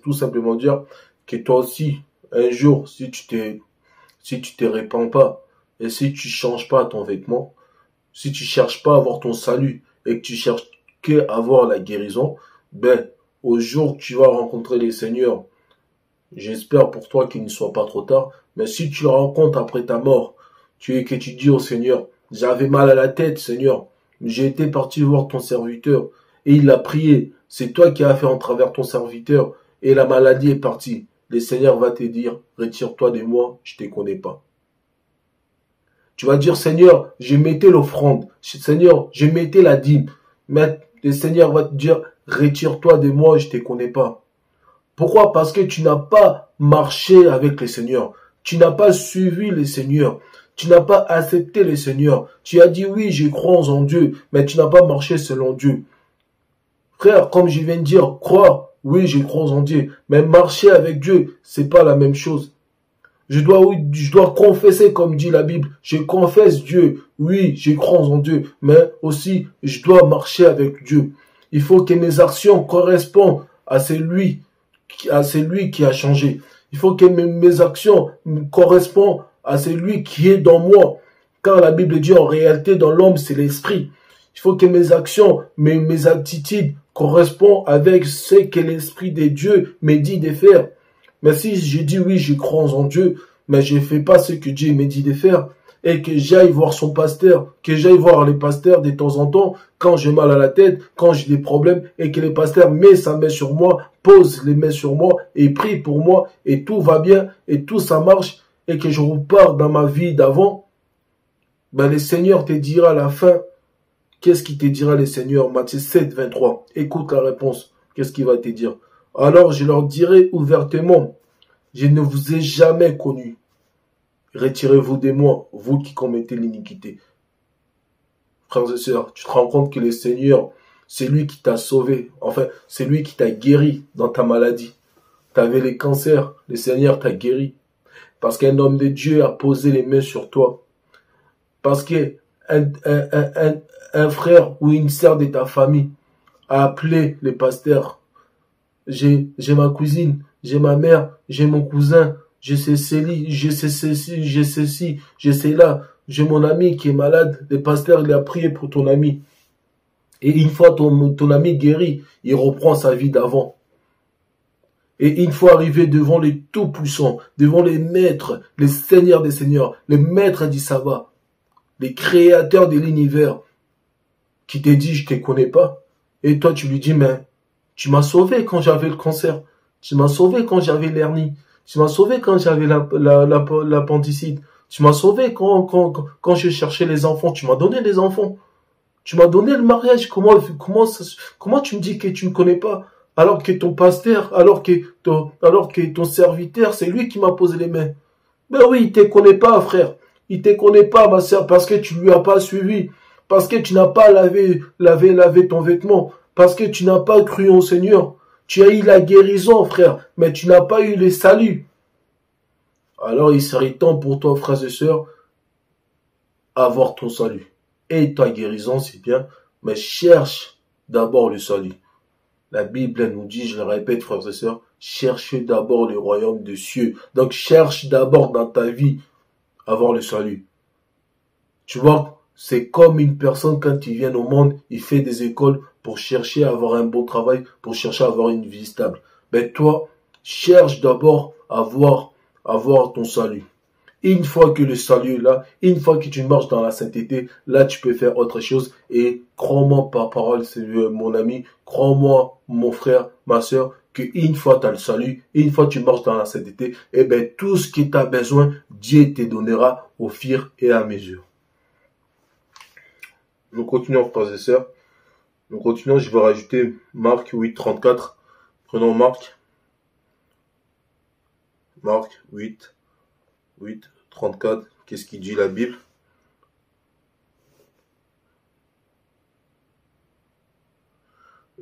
tout simplement dire que toi aussi, un jour, si tu te répands pas, et si tu changes pas ton vêtement, si tu cherches pas à avoir ton salut, et que tu cherches qu'à avoir la guérison, ben, au jour que tu vas rencontrer les seigneurs, j'espère pour toi qu'il ne soit pas trop tard, mais si tu le rencontres après ta mort, que tu dis au Seigneur, j'avais mal à la tête, Seigneur, j'ai été parti voir ton serviteur, et il a prié, c'est toi qui as fait en travers ton serviteur, et la maladie est partie. Le Seigneur va te dire, retire-toi de moi, je te connais pas. Tu vas dire, Seigneur, je mettais l'offrande, Seigneur, je mettais la dîme, mais le Seigneur va te dire, retire-toi de moi, je te connais pas. Pourquoi? Parce que tu n'as pas marché avec le Seigneur. Tu n'as pas suivi le Seigneur. Tu n'as pas accepté le Seigneur. Tu as dit oui, je crois en Dieu, mais tu n'as pas marché selon Dieu. Frère, comme je viens de dire, croire, oui, je crois en Dieu, mais marcher avec Dieu, c'est pas la même chose. Je dois confesser comme dit la Bible. Je confesse Dieu. Oui, je crois en Dieu, mais aussi, je dois marcher avec Dieu. Il faut que mes actions correspondent à celui qui a changé. Il faut que mes actions correspondent à celui qui est dans moi. Car la Bible dit en réalité dans l'homme c'est l'esprit. Il faut que mes actions, mes attitudes correspondent avec ce que l'esprit de Dieu me dit de faire. Mais si je dis oui, je crois en Dieu, mais je ne fais pas ce que Dieu me dit de faire, et que j'aille voir son pasteur, que j'aille voir les pasteurs de temps en temps, quand j'ai mal à la tête, quand j'ai des problèmes, et que les pasteurs met sa main sur moi, pose les mains sur moi, et prie pour moi, et tout va bien, et tout ça marche, et que je repars dans ma vie d'avant, ben le Seigneur te dira à la fin, qu'est-ce qu'il te dira le Seigneur? Matthieu 7, 23. Écoute la réponse. Qu'est-ce qu'il va te dire? Alors je leur dirai ouvertement, je ne vous ai jamais connu. Retirez-vous de moi, vous qui commettez l'iniquité. Frères et sœurs, tu te rends compte que le Seigneur, c'est lui qui t'a sauvé. Enfin, c'est lui qui t'a guéri dans ta maladie. Tu avais les cancers, le Seigneur t'a guéri. Parce qu'un homme de Dieu a posé les mains sur toi. Parce que un frère ou une sœur de ta famille a appelé les pasteurs. J'ai ma cousine, j'ai ma mère, j'ai mon cousin, j'ai ceci, j'ai ceci, j'ai cela, j'ai mon ami qui est malade, le pasteur il a prié pour ton ami. Et une fois ton ami guéri, il reprend sa vie d'avant. Et une fois arrivé devant les tout-puissants, devant les maîtres, les seigneurs des seigneurs, les maîtres du sabbat, les créateurs de l'univers, qui te dit je te connais pas, et toi tu lui dis mais tu m'as sauvé quand j'avais le cancer, tu m'as sauvé quand j'avais l'hernie, tu m'as sauvé quand j'avais l'appendicite, tu m'as sauvé quand je cherchais les enfants, tu m'as donné les enfants, tu m'as donné le mariage, comment tu me dis que tu me connais pas, alors que ton pasteur, alors que ton serviteur, c'est lui qui m'a posé les mains. Ben oui, il te connaît pas, frère, il te connaît pas, ma sœur, parce que tu lui as pas suivi, parce que tu n'as pas lavé ton vêtement, parce que tu n'as pas cru au Seigneur. Tu as eu la guérison, frère, mais tu n'as pas eu le salut. Alors il serait temps pour toi, frères et sœurs, avoir ton salut. et ta guérison, c'est bien, mais cherche d'abord le salut. La Bible elle nous dit, je le répète frères et sœurs, cherchez d'abord le royaume des cieux. Donc cherche d'abord dans ta vie avoir le salut. Tu vois, c'est comme une personne quand il vient au monde, il fait des écoles pour chercher à avoir un bon travail, pour chercher à avoir une vie stable. Mais toi, cherche d'abord à avoir ton salut. Une fois que le salut est là, une fois que tu marches dans la sainteté, là tu peux faire autre chose. Et crois-moi par parole, c'est mon ami, crois-moi mon frère, ma soeur, qu'une fois tu as le salut, une fois tu marches dans la sainteté, eh bien tout ce que tu as besoin, Dieu te donnera au fur et à mesure. Nous continuons frères et sœurs. Nous continuons, je vais rajouter Marc 8, 34. Prenons Marc 8, 34. Qu'est-ce qu'il dit la Bible?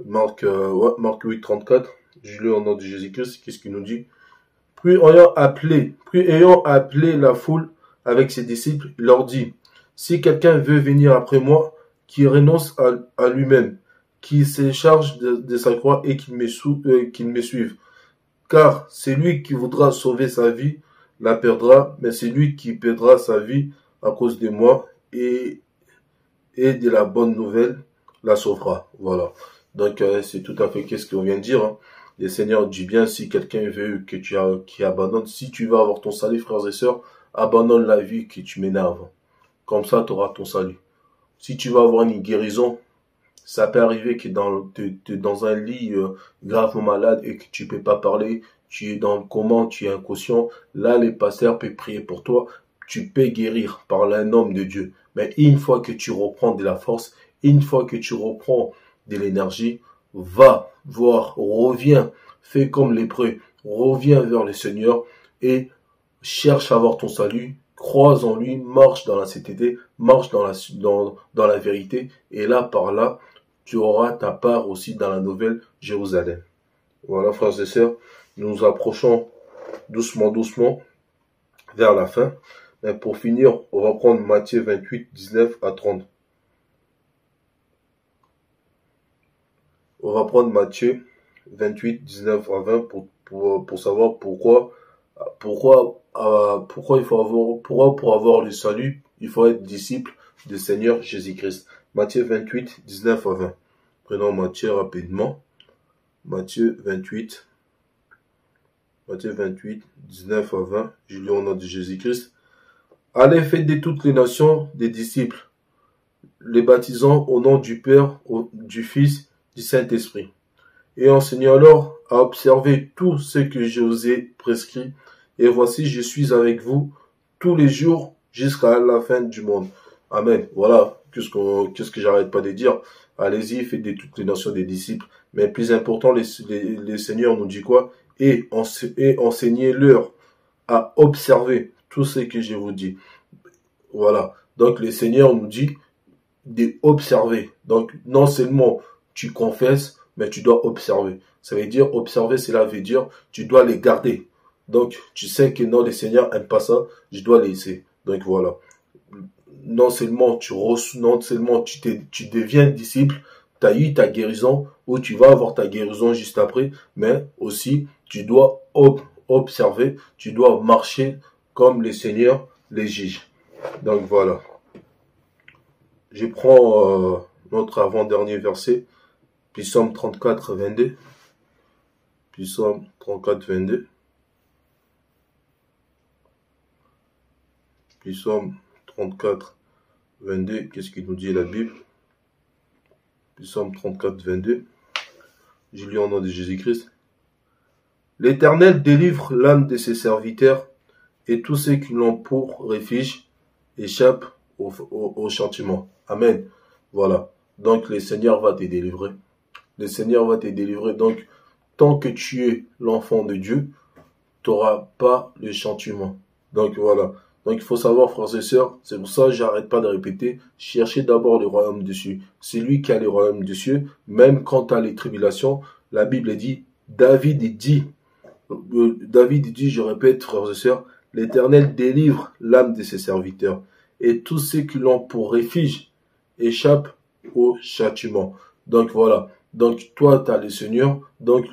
Marc 8, 34. Je lis au nom de Jésus-Christ. Qu'est-ce qu'il nous dit? Puis ayant appelé la foule avec ses disciples, il leur dit, si quelqu'un veut venir après moi, qu'il renonce à lui-même, qu'il se charge de sa croix et qu'il me suive. Car c'est lui qui voudra sauver sa vie, la perdra, mais c'est lui qui perdra sa vie à cause de moi et de la bonne nouvelle la sauvera. Voilà. Donc c'est tout à fait qu'est-ce qu'on vient de dire. Hein. Le Seigneur dit bien, si quelqu'un veut que qui abandonne, si tu veux avoir ton salut, frères et sœurs, abandonne la vie que tu menais avant. Comme ça, tu auras ton salut. Si tu veux avoir une guérison, ça peut arriver que tu es dans un lit gravement malade et que tu peux pas parler, tu es dans le coma, tu es inconscient. Là, les pasteurs peuvent prier pour toi. Tu peux guérir par un homme de Dieu. Mais une fois que tu reprends de la force, une fois que tu reprends de l'énergie, va voir, reviens, fais comme lépreux, reviens vers le Seigneur et cherche à avoir ton salut. Croise en lui, marche dans la sainteté, marche dans la vérité, et là, par là, tu auras ta part aussi dans la nouvelle Jérusalem. Voilà, frères et sœurs, nous nous approchons doucement vers la fin. Mais pour finir, on va prendre Matthieu 28, 19 à 30. On va prendre Matthieu 28, 19 à 20 pour savoir pourquoi pour avoir le salut, il faut être disciple du Seigneur Jésus-Christ. Matthieu 28, 19 à 20. Prenons Matthieu rapidement. Matthieu 28, 19 à 20. Je lis au nom de Jésus-Christ. Allez, faites de toutes les nations des disciples, les baptisant au nom du Père, du Fils, du Saint-Esprit. Et enseignez-leur à observer tout ce que je vous ai prescrit. Et voici, je suis avec vous tous les jours jusqu'à la fin du monde. Amen. Voilà, qu'est-ce que j'arrête pas de dire. Allez-y, faites de toutes les nations des disciples. Mais plus important, les Seigneurs nous dit quoi? Et enseignez-leur à observer tout ce que je vous dis. Voilà. Donc, le Seigneur nous dit d'observer. Donc, non seulement tu confesses, mais tu dois observer. Ça veut dire, observer, cela veut dire, tu dois les garder. Donc, tu sais que non, le Seigneur n'aime pas ça, je dois les laisser. Donc, voilà. Non seulement tu deviens disciple, tu as eu ta guérison, ou tu vas avoir ta guérison juste après, mais aussi, tu dois observer, tu dois marcher comme le Seigneur les juge. Donc, voilà. Je prends notre avant-dernier verset, Psaume 34, 22. Psaume 34, 22. Psaume 34, 22. Qu'est-ce qu'il nous dit la Bible? Psaume 34, 22. Je lis au nom de Jésus-Christ. L'Éternel délivre l'âme de ses serviteurs, et tous ceux qui l'ont pour refuge échappent au châtiment. Amen. Voilà. Donc, le Seigneur va te délivrer. Le Seigneur va te délivrer. Donc, tant que tu es l'enfant de Dieu, tu n'auras pas le châtiment. Donc, voilà. Donc, il faut savoir, frères et sœurs, c'est pour ça que j'arrête pas de répéter, cherchez d'abord le royaume des cieux. C'est lui qui a le royaume des cieux, même quand tu as les tribulations. La Bible dit, David dit, je répète, frères et sœurs, l'Éternel délivre l'âme de ses serviteurs. Et tous ceux qui l'ont pour refuge échappe au châtiment. Donc voilà. Donc toi, tu as le Seigneur. Donc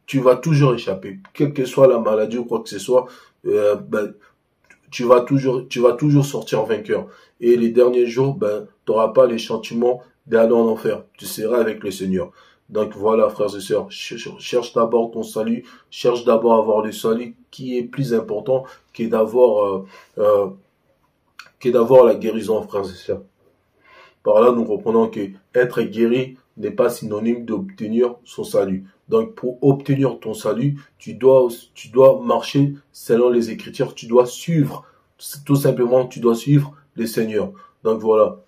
tu vas toujours échapper. Quelle que soit la maladie ou quoi que ce soit, tu vas toujours sortir vainqueur. Et les derniers jours, tu n'auras pas les sentiments d'aller en enfer. Tu seras avec le Seigneur. Donc voilà, frères et sœurs, cherche d'abord ton salut, cherche d'abord à avoir le salut qui est plus important que d'avoir la guérison, frères et sœurs. Par là, nous comprenons que être guéri n'est pas synonyme d'obtenir son salut. Donc, pour obtenir ton salut, tu dois marcher selon les Écritures. Tu dois suivre, tout simplement, tu dois suivre le Seigneur. Donc voilà,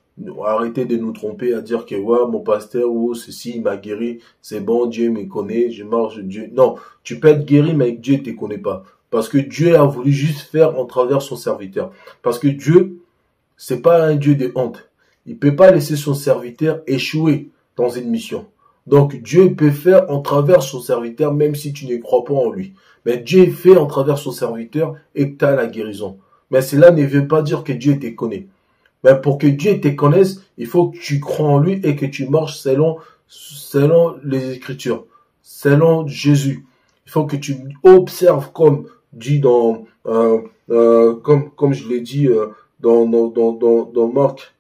arrêtez de nous tromper à dire que ouais, mon pasteur ou ceci il m'a guéri, c'est bon, Dieu me connaît, je marche, Dieu. Non, tu peux être guéri, mais Dieu ne te connaît pas. Parce que Dieu a voulu juste faire en travers son serviteur. Parce que Dieu, c'est pas un Dieu de honte. Il peut pas laisser son serviteur échouer dans une mission. Donc Dieu peut faire en travers son serviteur même si tu ne crois pas en lui. Mais Dieu fait en travers son serviteur et que tu as la guérison. Mais cela ne veut pas dire que Dieu te connaît. Mais pour que Dieu te connaisse, il faut que tu crois en lui et que tu marches selon les Écritures, selon Jésus. Il faut que tu observes comme dit dans comme je l'ai dit dans Marc,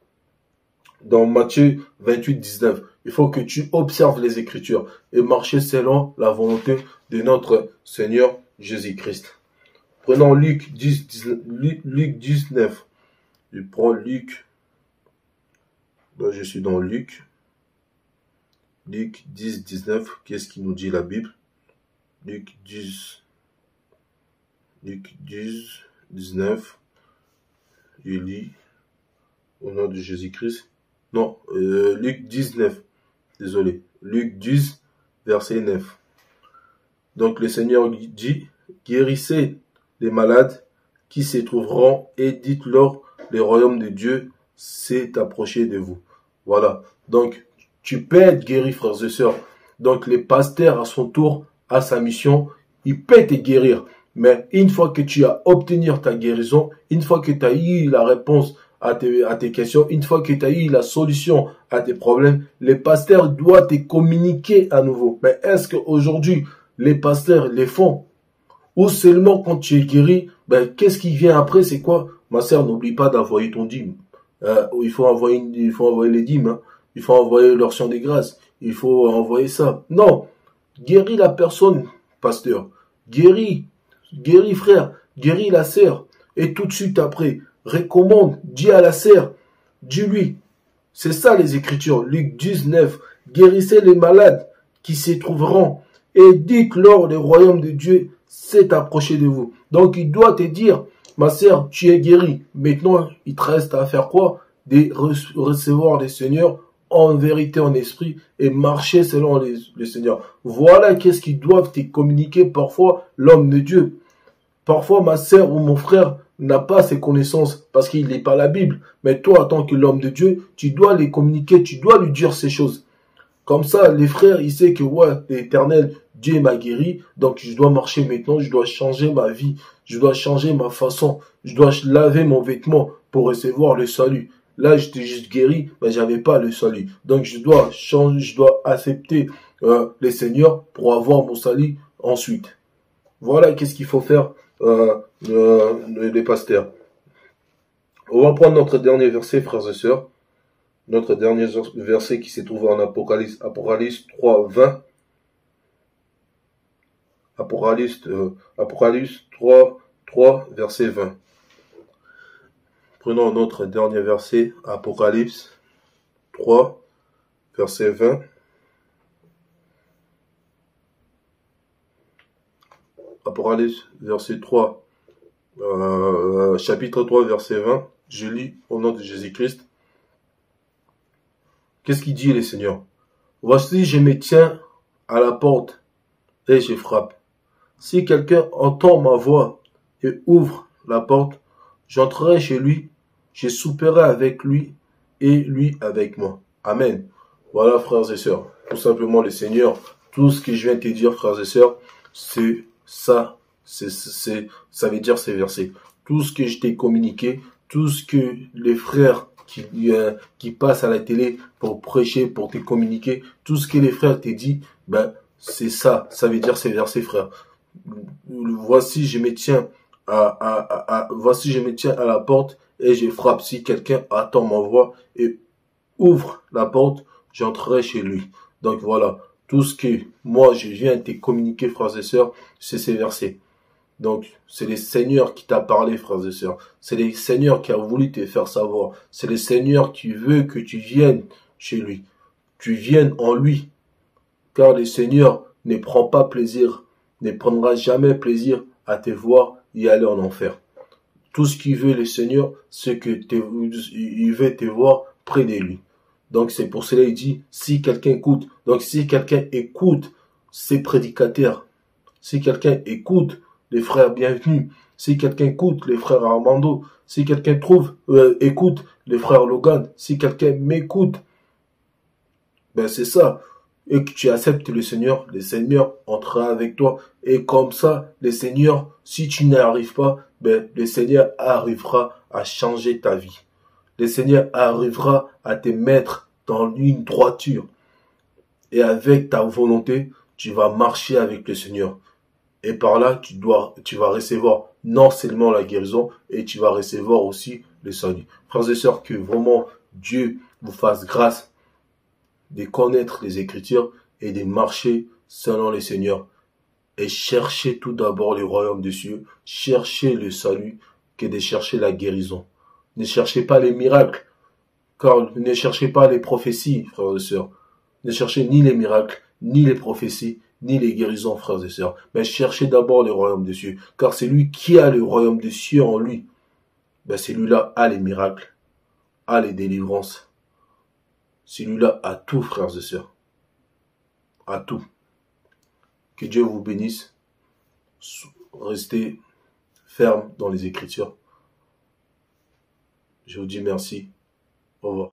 dans Matthieu 28, 19. Il faut que tu observes les Écritures et marcher selon la volonté de notre Seigneur Jésus-Christ. Prenons Luc 19. Je prends Luc. Là, je suis dans Luc. Luc 10, 19. Qu'est-ce qui nous dit la Bible? Luc 10, 19. Je lis au nom de Jésus-Christ. Non, Luc 19. Désolé. Luc 10, verset 9. Donc le Seigneur dit, guérissez les malades qui se trouveront et dites-leur, le royaume de Dieu s'est approché de vous. Voilà. Donc, tu peux être guéri, frères et sœurs. Donc, le pasteur, à son tour, a sa mission. Il peut te guérir. Mais une fois que tu as obtenu ta guérison, une fois que tu as eu la réponse à tes questions, une fois que tu as eu la solution à tes problèmes, le pasteur doit te communiquer à nouveau. Mais est-ce qu'aujourd'hui, les pasteurs les font? Ou seulement quand tu es guéri, qu'est-ce qui vient après? C'est quoi? Ma sœur, n'oublie pas d'envoyer ton dîme. Il faut envoyer les dîmes. Hein. Il faut envoyer l'onction des grâces. Il faut envoyer ça. Non. Guéris la personne, pasteur. Guéris frère. Guéris la sœur. Et tout de suite après, recommande. Dis à la sœur. Dis-lui. C'est ça les Écritures. Luc 19. Guérissez les malades qui s'y trouveront. Et dites-leur le royaume de Dieu s'est approché de vous. Donc il doit te dire, ma sœur, tu es guérie. Maintenant, il te reste à faire quoi? De recevoir le Seigneur en vérité, en esprit, et marcher selon le Seigneur. Voilà qu'est-ce qu'ils doivent te communiquer parfois l'homme de Dieu. Parfois, ma sœur ou mon frère n'a pas ces connaissances parce qu'il n'est pas la Bible. Mais toi, en tant que l'homme de Dieu, tu dois les communiquer, tu dois lui dire ces choses. Comme ça, les frères, ils savent que ouais, l'Éternel, Dieu m'a guéri, donc je dois marcher maintenant, je dois changer ma vie, je dois changer ma façon, je dois laver mon vêtement pour recevoir le salut. Là, j'étais juste guéri, mais j'avais pas le salut. Donc je dois changer, je dois accepter le Seigneur pour avoir mon salut ensuite. Voilà qu'est-ce qu'il faut faire les pasteurs. On va prendre notre dernier verset, frères et sœurs. Notre dernier verset qui s'est trouvé en Apocalypse 3, 20. Apocalypse 3, verset 20. Prenons notre dernier verset, Apocalypse 3, verset 20. Apocalypse, verset 3, chapitre 3, verset 20. Je lis au nom de Jésus-Christ. Qu'est-ce qu'il dit, le Seigneur? Voici, je me tiens à la porte et je frappe. Si quelqu'un entend ma voix et ouvre la porte, j'entrerai chez lui, je souperai avec lui et lui avec moi. Amen. Voilà, frères et sœurs. Tout simplement, le Seigneur, tout ce que je viens de te dire, frères et sœurs, c'est ça. Ça veut dire ces versets. Tout ce que je t'ai communiqué, tout ce que les frères qui passent à la télé pour prêcher, pour te communiquer. Tout ce que les frères te disent, ben, c'est ça. Ça veut dire ces versets, frère. Voici, je me tiens voici, je me tiens à la porte et je frappe. Si quelqu'un attend ma voix et ouvre la porte, j'entrerai chez lui. Donc voilà, tout ce que moi je viens te communiquer, frères et sœurs, c'est ces versets. Donc, c'est le Seigneur qui t'a parlé, frères et sœurs. C'est le Seigneur qui a voulu te faire savoir. C'est le Seigneur qui veut que tu viennes chez lui. Tu viennes en lui. Car le Seigneur ne prend pas plaisir, ne prendra jamais plaisir à te voir y aller en enfer. Tout ce qu'il veut le Seigneur, c'est que il veut te voir près de lui. Donc, c'est pour cela qu'il dit, si quelqu'un écoute, donc si quelqu'un écoute ces prédicateurs, si quelqu'un écoute les frères bienvenus, si quelqu'un écoute les frères Armando, si quelqu'un écoute les frères Logan, si quelqu'un m'écoute, ben c'est ça. Et que tu acceptes le Seigneur entrera avec toi. Et comme ça, le Seigneur, si tu n'y arrives pas, ben le Seigneur arrivera à changer ta vie. Le Seigneur arrivera à te mettre dans une droiture. Et avec ta volonté, tu vas marcher avec le Seigneur. Et par là, tu vas recevoir non seulement la guérison, et tu vas recevoir aussi le salut. Frères et sœurs, que vraiment Dieu vous fasse grâce de connaître les Écritures et de marcher selon le Seigneur. Et cherchez tout d'abord le royaume des cieux, cherchez le salut que de chercher la guérison. Ne cherchez pas les miracles, car ne cherchez pas les prophéties, frères et sœurs. Ne cherchez ni les miracles, ni les prophéties, ni les guérisons, frères et sœurs. Mais cherchez d'abord le royaume des cieux. Car c'est lui qui a le royaume des cieux en lui. Ben celui-là a les miracles, a les délivrances. Celui-là a tout, frères et sœurs. A tout. Que Dieu vous bénisse. Restez ferme dans les Écritures. Je vous dis merci. Au revoir.